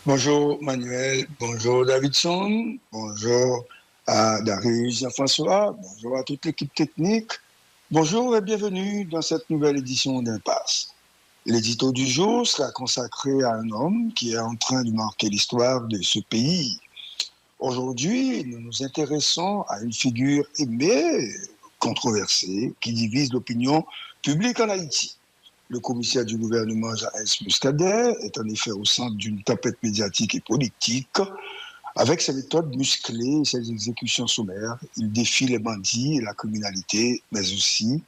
Bonjour Manuel, bonjour Davidson, bonjour à Darius Jean-François, bonjour à toute l'équipe technique, bonjour et bienvenue dans cette nouvelle édition d'Impasse. L'édito du jour sera consacré à un homme qui est en train de marquer l'histoire de ce pays. Aujourd'hui, nous nous intéressons à une figure aimée, controversée, qui divise l'opinion publique en Haïti. Le commissaire du gouvernement Jean-S. Muscadet est en effet au centre d'une tempête médiatique et politique. Avec ses méthodes musclées et ses exécutions sommaires, il défie les bandits et la criminalité, mais aussi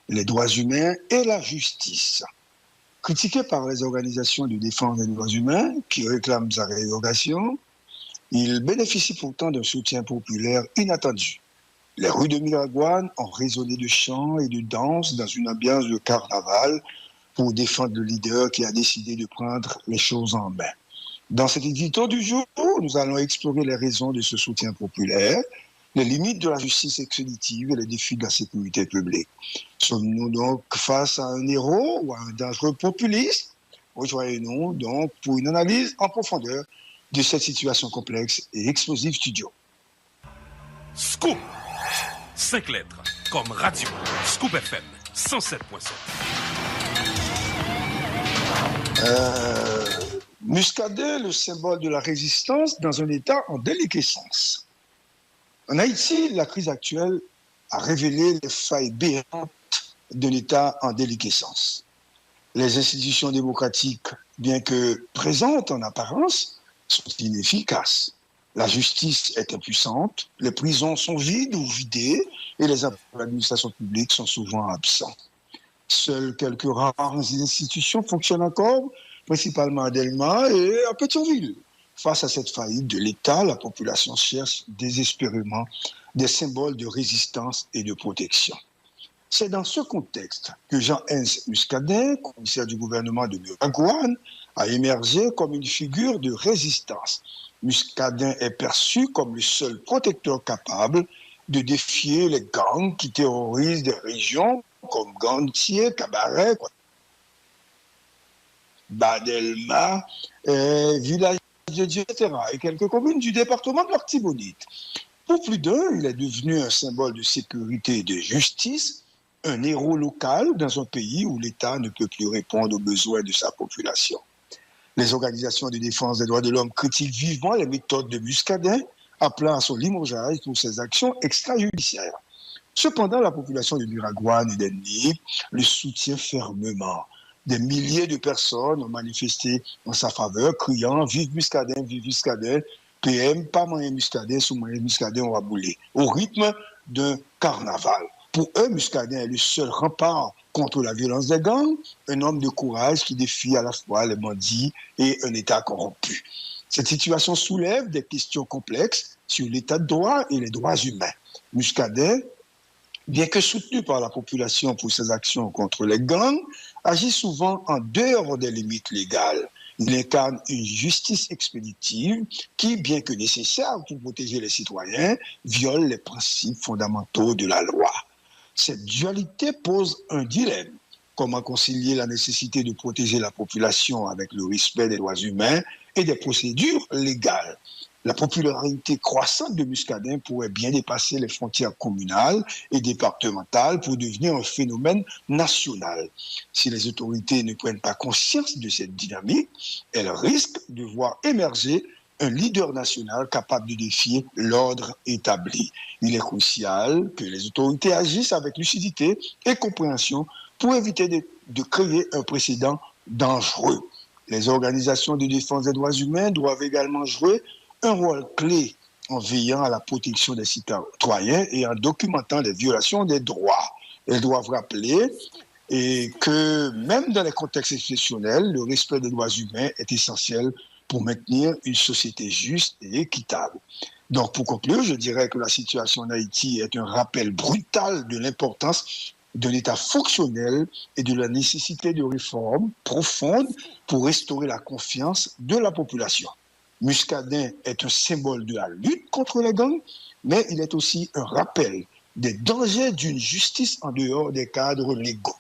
les droits humains et la justice. Critiqué par les organisations de défense des droits humains qui réclament sa révocation, il bénéficie pourtant d'un soutien populaire inattendu. Les rues de Miragoâne ont résonné de chants et de danses dans une ambiance de carnaval pour défendre le leader qui a décidé de prendre les choses en main. Dans cet édito du jour, nous allons explorer les raisons de ce soutien populaire, les limites de la justice expéditive et les défis de la sécurité publique. Sommes-nous donc face à un héros ou à un dangereux populiste? Rejoignez-nous donc pour une analyse en profondeur de cette situation complexe et explosive studio. Scoop! 5 lettres, comme radio. Scoop FM, 107.7. Muscadet, le symbole de la résistance dans un État en déliquescence. En Haïti, la crise actuelle a révélé les failles béantes de l'État en déliquescence. Les institutions démocratiques, bien que présentes en apparence, sont inefficaces. La justice est impuissante, les prisons sont vides ou vidées et les administrations publiques sont souvent absentes. Seules quelques rares institutions fonctionnent encore, principalement à Delma et à Pétionville. Face à cette faillite de l'État, la population cherche désespérément des symboles de résistance et de protection. C'est dans ce contexte que Jean-S. Muscadet, commissaire du gouvernement de Miragoâne, a émergé comme une figure de résistance. Muscadet est perçu comme le seul protecteur capable de défier les gangs qui terrorisent des régions comme Gantier, Cabaret, Badelma, Village de Dieu, etc., et quelques communes du département de l'Artibonite. Pour plus d'un, il est devenu un symbole de sécurité et de justice, un héros local dans un pays où l'État ne peut plus répondre aux besoins de sa population. Les organisations de défense des droits de l'homme critiquent vivement les méthodes de Muscadet, appelant à son limogeage pour ses actions extrajudiciaires. Cependant, la population de Miragoâne et d'Enni le soutient fermement. Des milliers de personnes ont manifesté en sa faveur, criant « Vive Muscadet, PM, pas moyen Muscadet, sous moyen Muscadet, on va bouler », au rythme d'un carnaval. Pour eux, Muscadet est le seul rempart contre la violence des gangs, un homme de courage qui défie à la fois les bandits et un État corrompu. Cette situation soulève des questions complexes sur l'état de droit et les droits humains. Muscadet, bien que soutenu par la population pour ses actions contre les gangs, agit souvent en dehors des limites légales. Il incarne une justice expéditive qui, bien que nécessaire pour protéger les citoyens, viole les principes fondamentaux de la loi. Cette dualité pose un dilemme. Comment concilier la nécessité de protéger la population avec le respect des droits humains et des procédures légales? La popularité croissante de Muscadet pourrait bien dépasser les frontières communales et départementales pour devenir un phénomène national. Si les autorités ne prennent pas conscience de cette dynamique, elles risquent de voir émerger un leader national capable de défier l'ordre établi. Il est crucial que les autorités agissent avec lucidité et compréhension pour éviter de créer un précédent dangereux. Les organisations de défense des droits humains doivent également jouer un rôle clé en veillant à la protection des citoyens et en documentant les violations des droits. Elles doivent rappeler que même dans les contextes exceptionnels, le respect des droits humains est essentiel pour maintenir une société juste et équitable. Donc, pour conclure, je dirais que la situation en Haïti est un rappel brutal de l'importance de l'État fonctionnel et de la nécessité de réformes profondes pour restaurer la confiance de la population. Muscadet est un symbole de la lutte contre les gangs, mais il est aussi un rappel des dangers d'une justice en dehors des cadres légaux.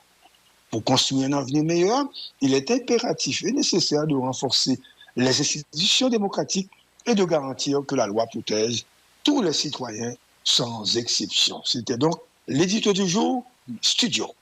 Pour construire un avenir meilleur, il est impératif et nécessaire de renforcer les institutions démocratiques et de garantir que la loi protège tous les citoyens sans exception. C'était donc l'édito du jour, Studio.